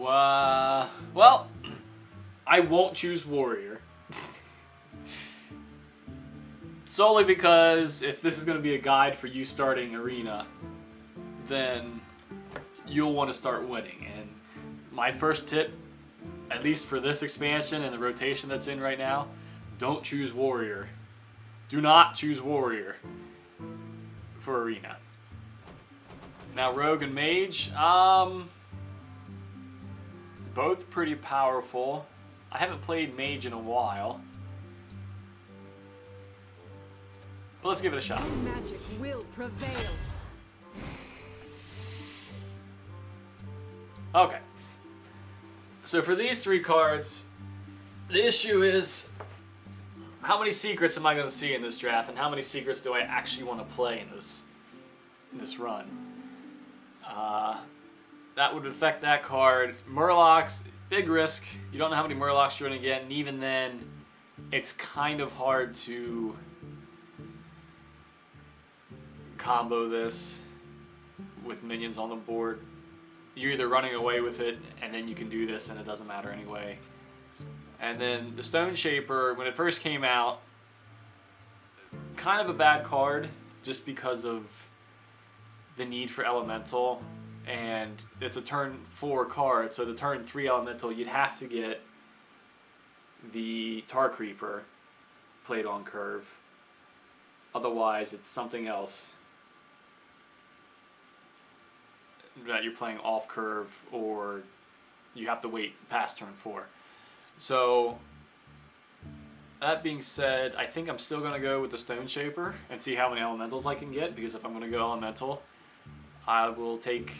Well, I won't choose Warrior. Solely because if this is going to be a guide for you starting Arena, then you'll want to start winning. And my first tip, at least for this expansion and the rotation that's in right now, don't choose Warrior. Do not choose Warrior for Arena. Now Rogue and Mage, both pretty powerful. I haven't played Mage in a while, but let's give it a shot. Magic will prevail. Okay. So for these three cards, the issue is how many secrets am I going to see in this draft, and how many secrets do I actually want to play in this run? That would affect that card. Murlocs, big risk. You don't know how many Murlocs you're going to get, and even then, it's kind of hard to combo this with minions on the board. You're either running away with it, and then you can do this, and it doesn't matter anyway. And then the Stone Shaper, when it first came out, kind of a bad card, just because of the need for Elemental. And it's a turn 4 card, so the turn 3 Elemental, you'd have to get the Tar Creeper played on curve. Otherwise, it's something else that you're playing off curve, or you have to wait past turn 4. So, that being said, I think I'm still going to go with the Stone Shaper and see how many Elementals I can get, because if I'm going to go Elemental, I will take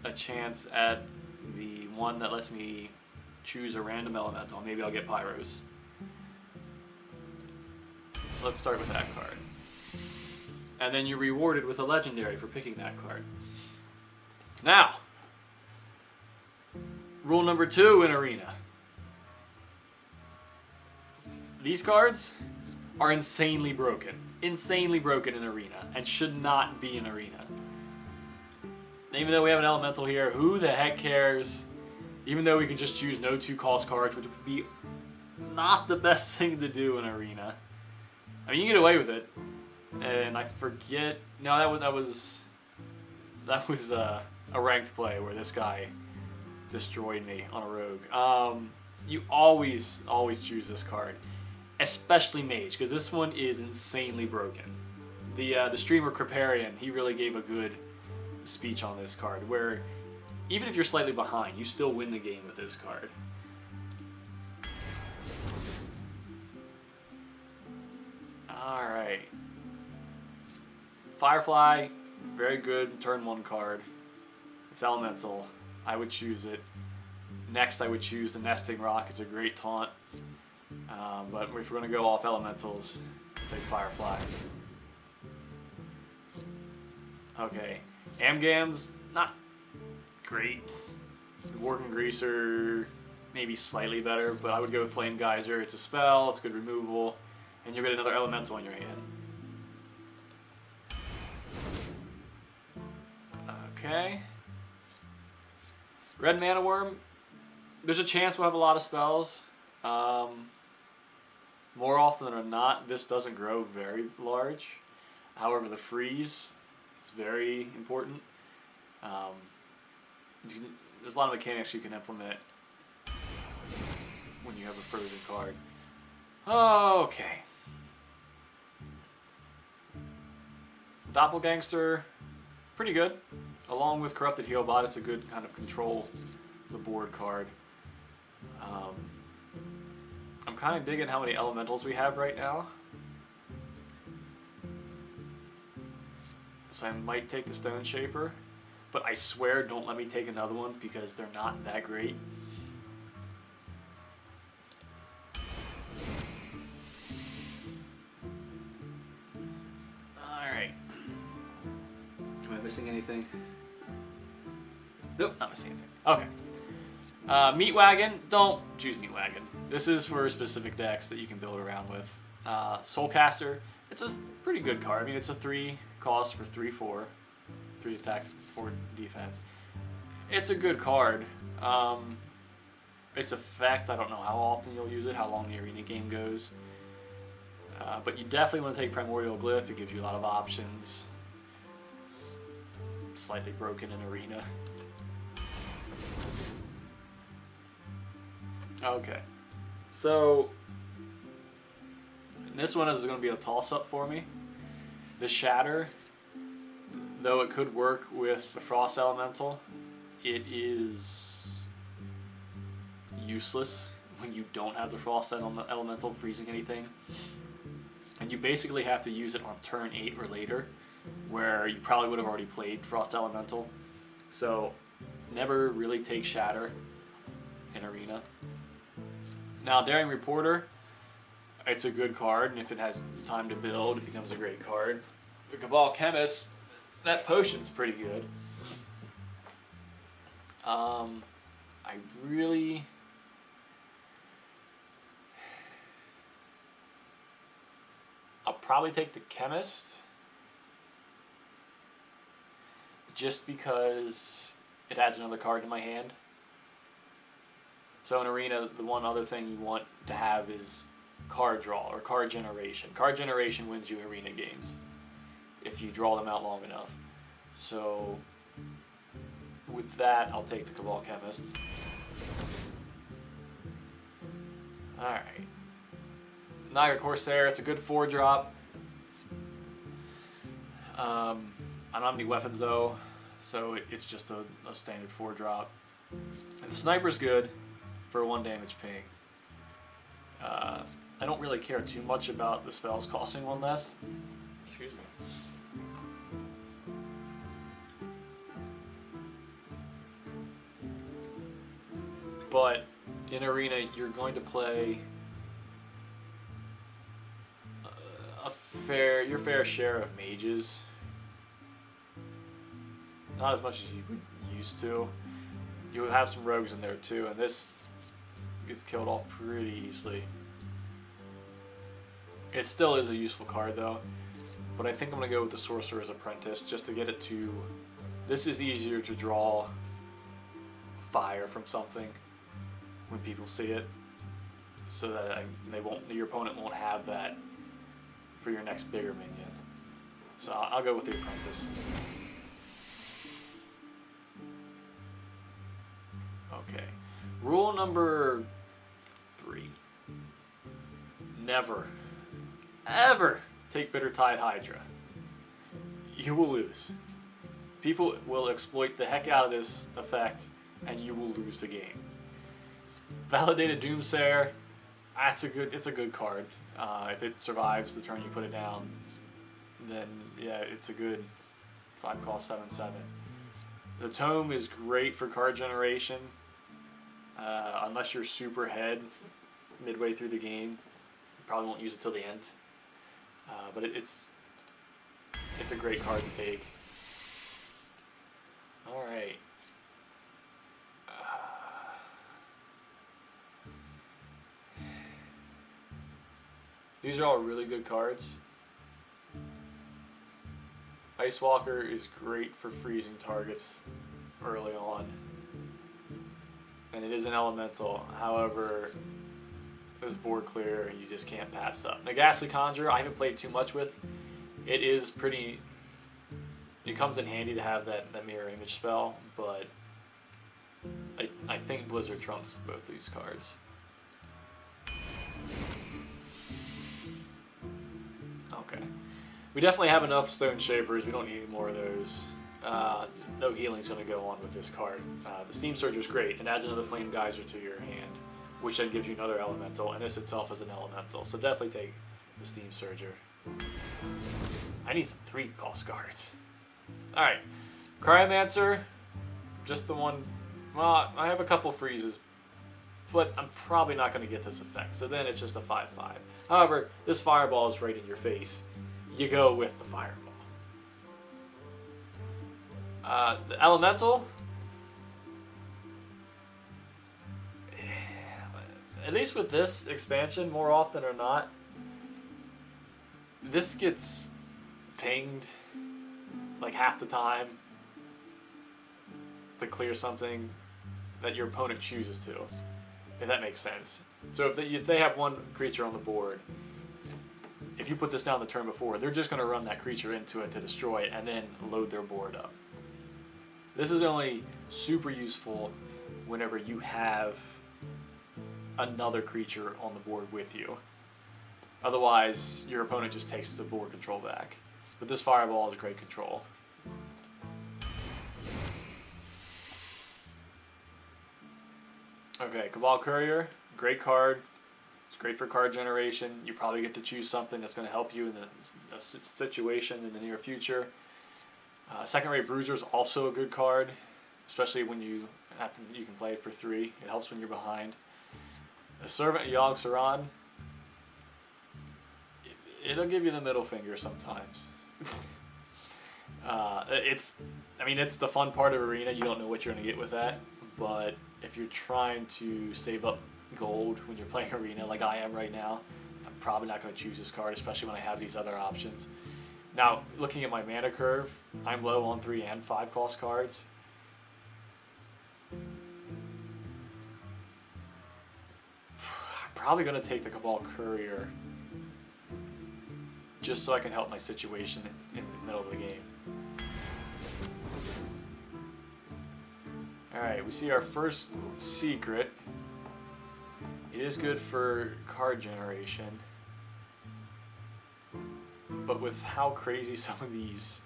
a chance at the one that lets me choose a random Elemental. Maybe I'll get Pyros. So let's start with that card. And then you're rewarded with a Legendary for picking that card. Now, rule number 2 in Arena. These cards are insanely broken. Insanely broken in Arena, and should not be in Arena. Even though we have an Elemental here, who the heck cares? Even though we can just choose no 2-cost cards, which would be not the best thing to do in Arena. I mean, you can get away with it. And I forget... No, that was a ranked play where this guy destroyed me on a rogue. You always choose this card, especially Mage, because this one is insanely broken. The streamer Kriparian, he really gave a good speech on this card, where even if you're slightly behind, you still win the game with this card. Alright. Firefly, very good turn 1 card. It's Elemental. I would choose it. Next, I would choose the Nesting Rock. It's a great taunt. But if we're going to go off Elementals, take Firefly. Okay. Amgam's not great. Working Greaser, maybe slightly better, but I would go with Flame Geyser. It's a spell, it's good removal, and you'll get another Elemental in your hand. Okay. Red Mana Worm, there's a chance we'll have a lot of spells. More often than not, this doesn't grow very large. However, the freeze is very important. There's a lot of mechanics you can implement when you have a frozen card. Okay. Doppelgangster, pretty good. Along with Corrupted Healbot, it's a good kind of control the board card. I'm kind of digging how many Elementals we have right now. So I might take the Stone Shaper, but I swear don't let me take another one because they're not that great. Alright. Am I missing anything? Nope, not missing anything. Okay. Meat Wagon, don't choose Meat Wagon. This is for specific decks that you can build around with. Soulcaster, it's a pretty good card. I mean, it's a 3 cost for 3/4. 3 attack, 4 defense. It's a good card. Its effect, I don't know how often you'll use it, how long the arena game goes. But you definitely want to take Primordial Glyph. It gives you a lot of options. It's slightly broken in arena. Okay. So, this one is going to be a toss-up for me. The Shatter, though it could work with the Frost Elemental, it is useless when you don't have the Frost Elemental freezing anything. And you basically have to use it on turn 8 or later, where you probably would have already played Frost Elemental. So, never really take Shatter in Arena. Now, Daring Reporter, it's a good card, and if it has time to build, it becomes a great card. The Cabal Chemist, that potion's pretty good. I'll probably take the Chemist, just because it adds another card to my hand. So in Arena, the one other thing you want to have is card draw or card generation. Card generation wins you Arena games if you draw them out long enough. So with that, I'll take the Cabal Chemist. Alright. Naga Corsair, it's a good 4-drop. I don't have any weapons though, so it's just a standard 4-drop. And the Sniper's good for 1 damage ping. I don't really care too much about the spells costing 1 less. Excuse me. But in Arena, you're going to play your fair share of mages. Not as much as you would used to. You would have some rogues in there too, and this gets killed off pretty easily. It still is a useful card though, but I think I'm going to go with the Sorcerer's Apprentice just to get it to... This is easier to draw fire from something when people see it, so that your opponent won't have that for your next bigger minion. So I'll go with the Apprentice. Okay. Rule number 3. Never, ever take Bitter Tide Hydra. You will lose. People will exploit the heck out of this effect, and you will lose the game. Validated Doomsayer, it's a good card. If it survives the turn you put it down, then yeah, it's a good 5-cost 7/7. The Tome is great for card generation, unless you're super ahead midway through the game. You probably won't use it till the end, but it's a great card to take. All right. These are all really good cards. Ice Walker is great for freezing targets early on. And it is an elemental. However, this board clear you just can't pass up. Ghastly Conjurer, I haven't played too much with. It is pretty... It comes in handy to have that mirror image spell, but I think Blizzard trumps both these cards. Okay. We definitely have enough Stone Shapers. We don't need any more of those. No healing's going to go on with this card. The Steam Surger's great. It adds another Flame Geyser to your hand, which then gives you another elemental, and this itself is an elemental. So definitely take the Steam Surger. I need some 3-cost cards. Alright. Cryomancer, just the one... Well, I have a couple freezes, but I'm probably not going to get this effect. So then it's just a 5/5. However, this Fireball is right in your face. You go with the Fireball. The Elemental, at least with this expansion, more often or not, this gets pinged like half the time. to clear something that your opponent chooses to, if that makes sense. So if they have one creature on the board, if you put this down the turn before, they're just going to run that creature into it to destroy it and then load their board up. This is only super useful whenever you have another creature on the board with you. Otherwise, your opponent just takes the board control back. But this Fireball is great control. Okay, Cabal Courier, great card. It's great for card generation. You probably get to choose something that's going to help you in a situation in the near future. Second Rate Bruiser is also a good card, especially when you can play it for 3. It helps when you're behind. The Servant Yogg Saron, it'll give you the middle finger sometimes. It's the fun part of Arena. You don't know what you're going to get with that, but if you're trying to save up gold when you're playing Arena like I am right now, I'm probably not going to choose this card, especially when I have these other options. Now, looking at my mana curve, I'm low on 3 and 5 cost cards. I'm probably going to take the Cabal Courier just so I can help my situation in the middle of the game. Alright, we see our first secret. It is good for card generation, but with how crazy some of these...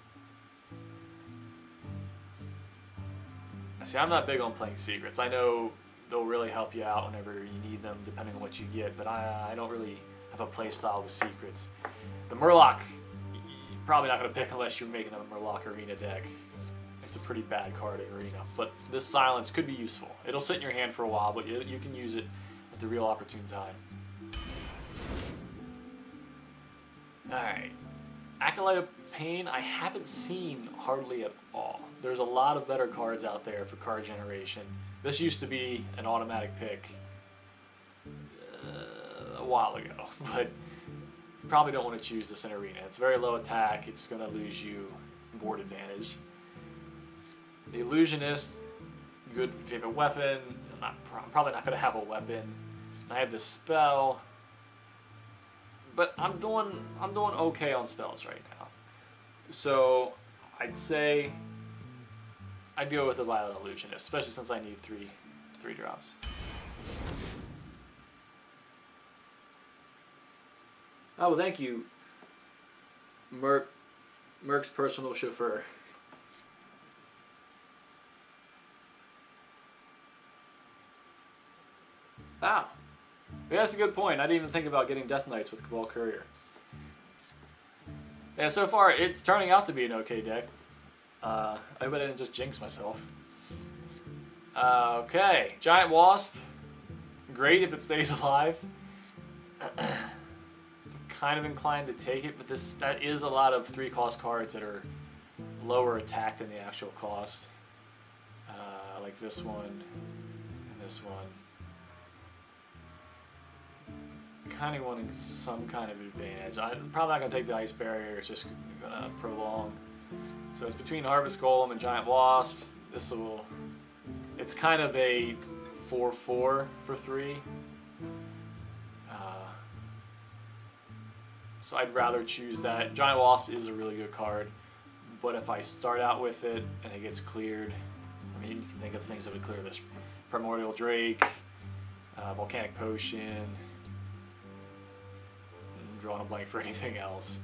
See, I'm not big on playing secrets. I know they'll really help you out whenever you need them, depending on what you get, but I don't really have a play style with secrets. The Murloc, you're probably not going to pick unless you're making a Murloc Arena deck. It's a pretty bad card in Arena, but this Silence could be useful. It'll sit in your hand for a while, but you can use it at the real opportune time. Alright. Acolyte of Pain, I haven't seen hardly at all. There's a lot of better cards out there for card generation. This used to be an automatic pick a while ago, but probably don't want to choose this in Arena. It's very low attack. It's going to lose you board advantage. The Illusionist, good if you have a weapon. I'm probably not going to have a weapon. I have this spell, but I'm doing okay on spells right now. So I'd say I'd go with the Violet Illusionist, especially since I need three drops. Oh, well, thank you, Merc's personal chauffeur. Ah, yeah, that's a good point. I didn't even think about getting Death Knights with Cabal Courier. Yeah, so far it's turning out to be an okay deck. I hope I didn't just jinx myself. Okay, Giant Wasp. Great if it stays alive. I'm kind of inclined to take it, but that is a lot of 3-cost cards that are lower attack than the actual cost. Like this one and this one. Kind of wanting some kind of advantage. I'm probably not going to take the Ice Barrier. It's just going to prolong. So it's between Harvest Golem and Giant Wasp. It's kind of a 4/4 for 3. So I'd rather choose that. Giant Wasp is a really good card, but if I start out with it and it gets cleared, I mean, you can think of things that would clear this: Primordial Drake, Volcanic Potion. I'm drawing a blank for anything else.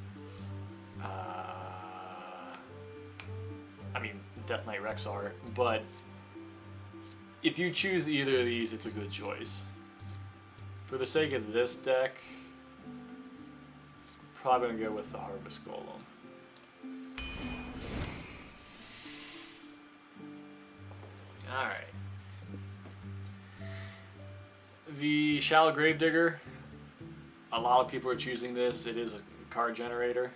I mean, Death Knight Rexar, but if you choose either of these, it's a good choice. For the sake of this deck, I'm probably going to go with the Harvest Golem. Alright. The Shallow Gravedigger, a lot of people are choosing this. It is a card generator.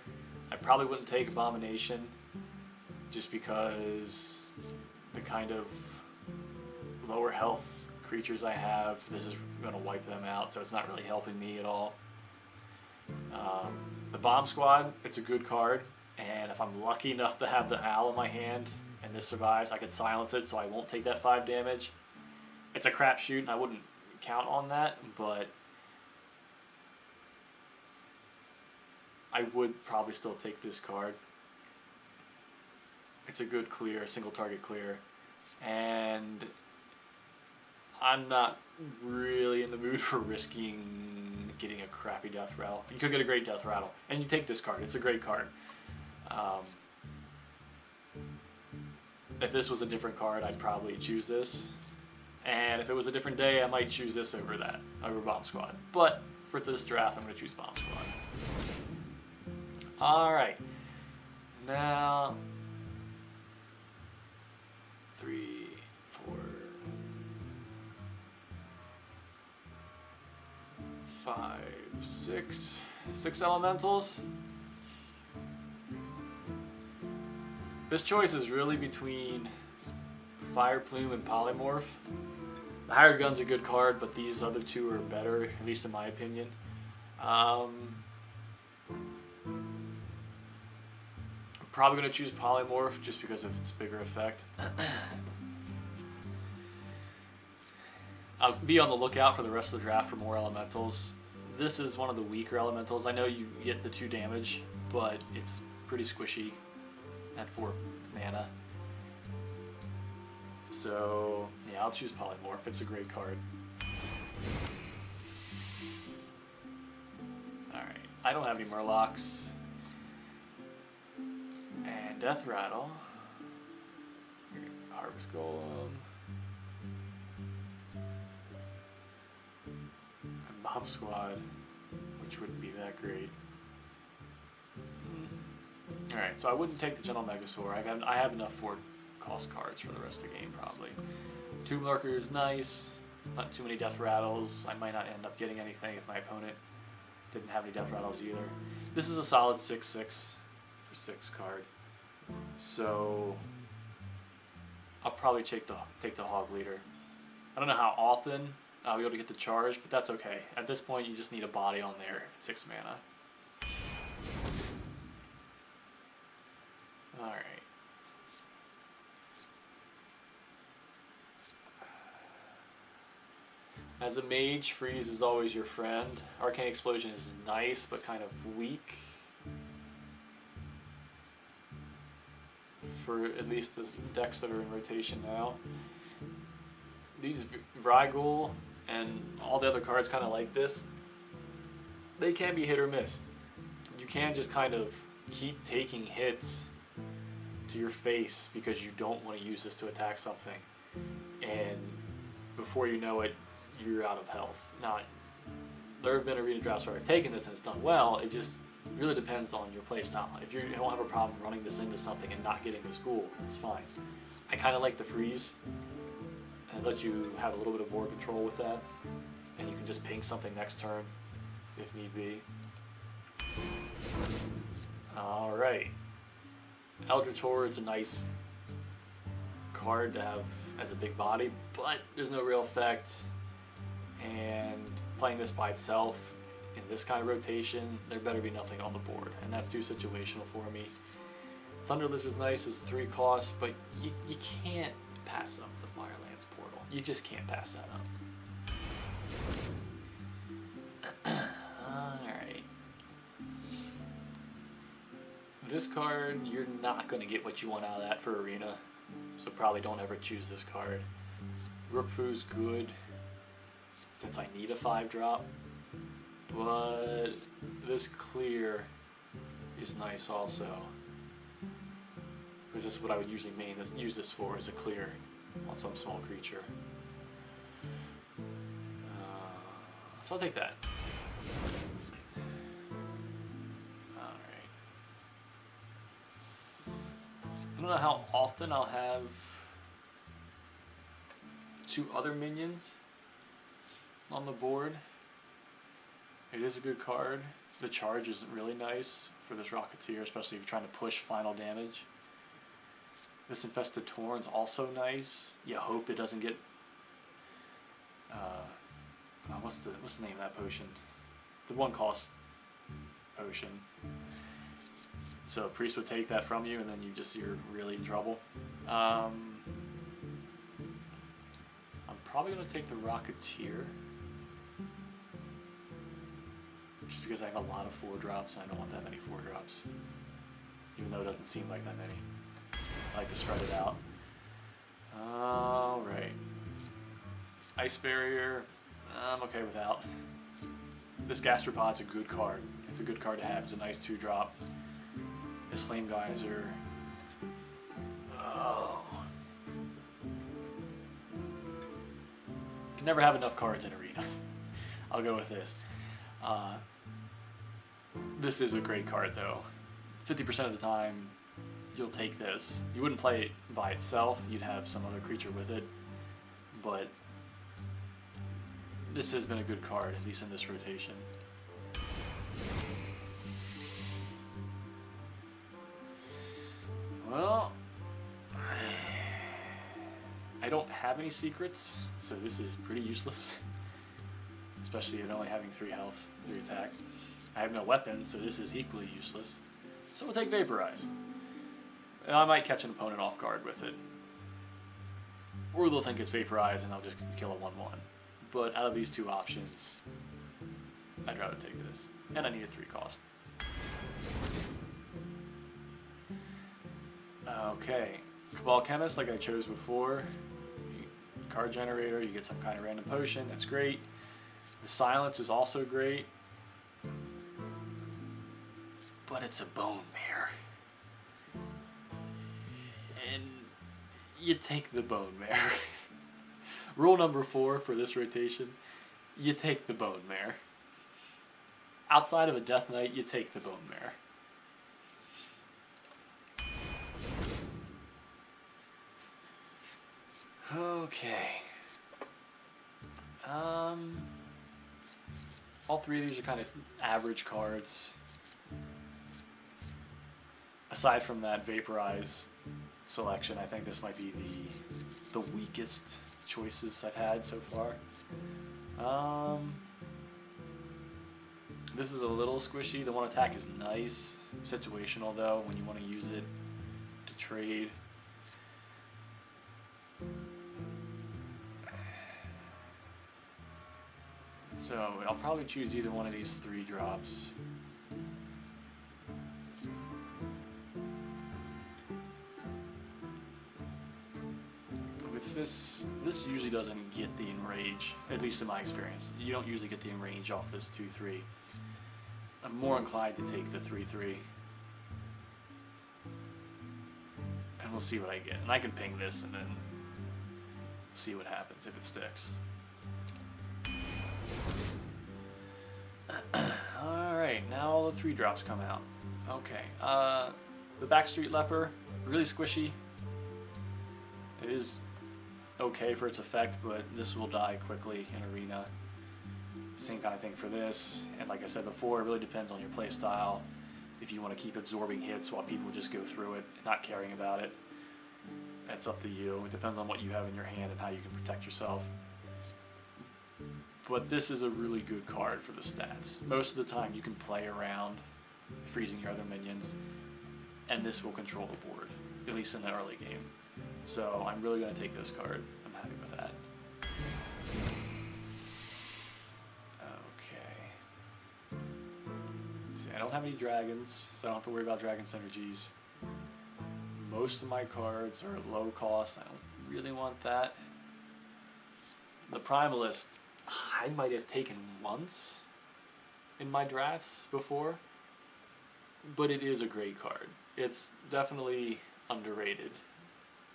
I probably wouldn't take Abomination just because the kind of lower health creatures I have, this is going to wipe them out, so it's not really helping me at all. The Bomb Squad, it's a good card, and if I'm lucky enough to have the Owl in my hand and and this survives, I could silence it so I won't take that 5 damage. It's a crapshoot, and I wouldn't count on that, but I would probably still take this card. It's a good clear, single target clear, and I'm not really in the mood for risking getting a crappy death rattle. You could get a great death rattle, and you take this card. It's a great card. If this was a different card, I'd probably choose this. And if it was a different day, I might choose this over that, over Bomb Squad. But for this draft, I'm going to choose Bomb Squad. Alright. Now, 3, 4, 5, 6. 6 elementals. This choice is really between Fire Plume and Polymorph. The Hired Gun's a good card, but these other two are better, at least in my opinion. I'm probably going to choose Polymorph just because of its bigger effect. I'll be on the lookout for the rest of the draft for more elementals. This is one of the weaker elementals. I know you get the 2 damage, but it's pretty squishy at 4 mana. So, yeah, I'll choose Polymorph. It's a great card. Alright, I don't have any Murlocs. And Death Rattle. Harvest Golem. And Bomb Squad, which wouldn't be that great. Alright, so I wouldn't take the Gentle Megasaur. I have enough 4-cost cards for the rest of the game, probably. Tomb Lurker is nice. Not too many Death Rattles. I might not end up getting anything if my opponent didn't have any Death Rattles either. This is a solid 6/6 for 6 card. So I'll probably take the Hog Leader. I don't know how often I'll be able to get the charge, but that's okay. At this point, you just need a body on there at 6 mana. Alright. As a mage, freeze is always your friend. Arcane Explosion is nice, but kind of weak. For at least the decks that are in rotation now. These Vrygul and all the other cards kind of like this, they can be hit or miss. You can just kind of keep taking hits to your face because you don't want to use this to attack something, and before you know it, you're out of health. Now, there have been arena drafts where I've taken this and it's done well. It just really depends on your playstyle. If you don't have a problem running this into something and not getting this ghoul, that's fine. I kind of like the freeze and let you have a little bit of board control with that, and you can just ping something next turn if need be. Alright. Eldritch Horde's a nice card to have as a big body, but there's no real effect. And playing this by itself in this kind of rotation, there better be nothing on the board, and that's too situational for me. Thunder Lizard's nice as 3 costs, but you can't pass up the Firelance Portal. You just can't pass that up. Alright. This card, you're not going to get what you want out of that for Arena, so probably don't ever choose this card. Rookfu's good, since I need a 5-drop, but this clear is nice also, because this is what I would usually use this for, as a clear on some small creature. So I'll take that. Alright. I don't know how often I'll have 2 other minions on the board. It is a good card. The charge is really nice for this Rocketeer, especially if you're trying to push final damage. This Infested Torn's also nice. You hope it doesn't get what's the name of that potion? The 1-cost potion. So Priest would take that from you, and then you're really in trouble. I'm probably gonna take the Rocketeer, just because I have a lot of 4-drops, and I don't want that many 4-drops. Even though it doesn't seem like that many. I like to spread it out. Alright. Ice Barrier, I'm okay without. This Gastropod's a good card. It's a good card to have. It's a nice 2-drop. This Flame Geyser. Oh. Can never have enough cards in Arena. I'll go with this. This is a great card though. 50% of the time, you'll take this. You wouldn't play it by itself. You'd have some other creature with it. But this has been a good card, at least in this rotation. Well, I don't have any secrets, so this is pretty useless. Especially if only having 3 health, 3 attack. I have no weapon, so this is equally useless. So we'll take Vaporize. And I might catch an opponent off guard with it. Or they'll think it's Vaporize and I'll just kill a 1/1. But out of these 2 options, I'd rather take this. And I need a 3 cost. Okay, Cabal Chemist, like I chose before. Card generator, you get some kind of random potion, that's great. The Silence is also great. But it's a Bone Mare. And you take the Bone Mare. Rule number 4 for this rotation, you take the Bone Mare. Outside of a Death Knight, you take the Bone Mare. Okay. All 3 of these are kind of average cards. Aside from that Vaporize selection, I think this might be the weakest choices I've had so far. This is a little squishy. The 1 attack is nice. Situational though, when you want to use it to trade. So I'll probably choose either one of these 3 drops. With this usually doesn't get the Enrage, at least in my experience. You don't usually get the Enrage off this 2/3. I'm more inclined to take the 3/3. And we'll see what I get. And I can ping this and then see what happens if it sticks. Alright, now all the 3 drops come out. Okay, the Backstreet Leper, really squishy. It is okay for its effect, but this will die quickly in Arena. Same kind of thing for this, and like I said before, it really depends on your play style. If you want to keep absorbing hits while people just go through it, not caring about it, that's up to you. It depends on what you have in your hand and how you can protect yourself. But this is a really good card for the stats. Most of the time you can play around freezing your other minions, and this will control the board, at least in the early game. So I'm really going to take this card. I'm happy with that. Okay. See, I don't have any dragons, so I don't have to worry about dragon synergies. Most of my cards are low cost. I don't really want that. The Primalist, I might have taken once in my drafts before, but it is a great card. It's definitely underrated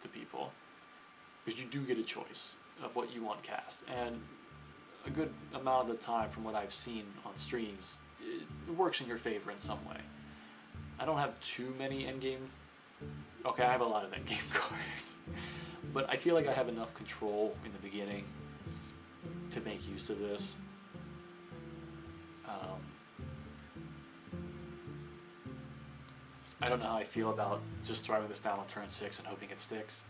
to people because you do get a choice of what you want cast, and a good amount of the time from what I've seen on streams, it works in your favor in some way. I don't have too many endgame. Okay, I have a lot of endgame cards, but I feel like I have enough control in the beginning to make use of this. I don't know how I feel about just throwing this down on turn 6 and hoping it sticks.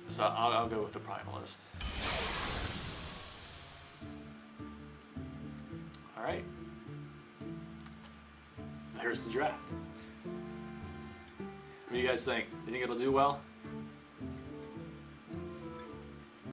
So I'll go with the Primalist. Alright. The Here's the draft. What do you guys think? Do you think it'll do well?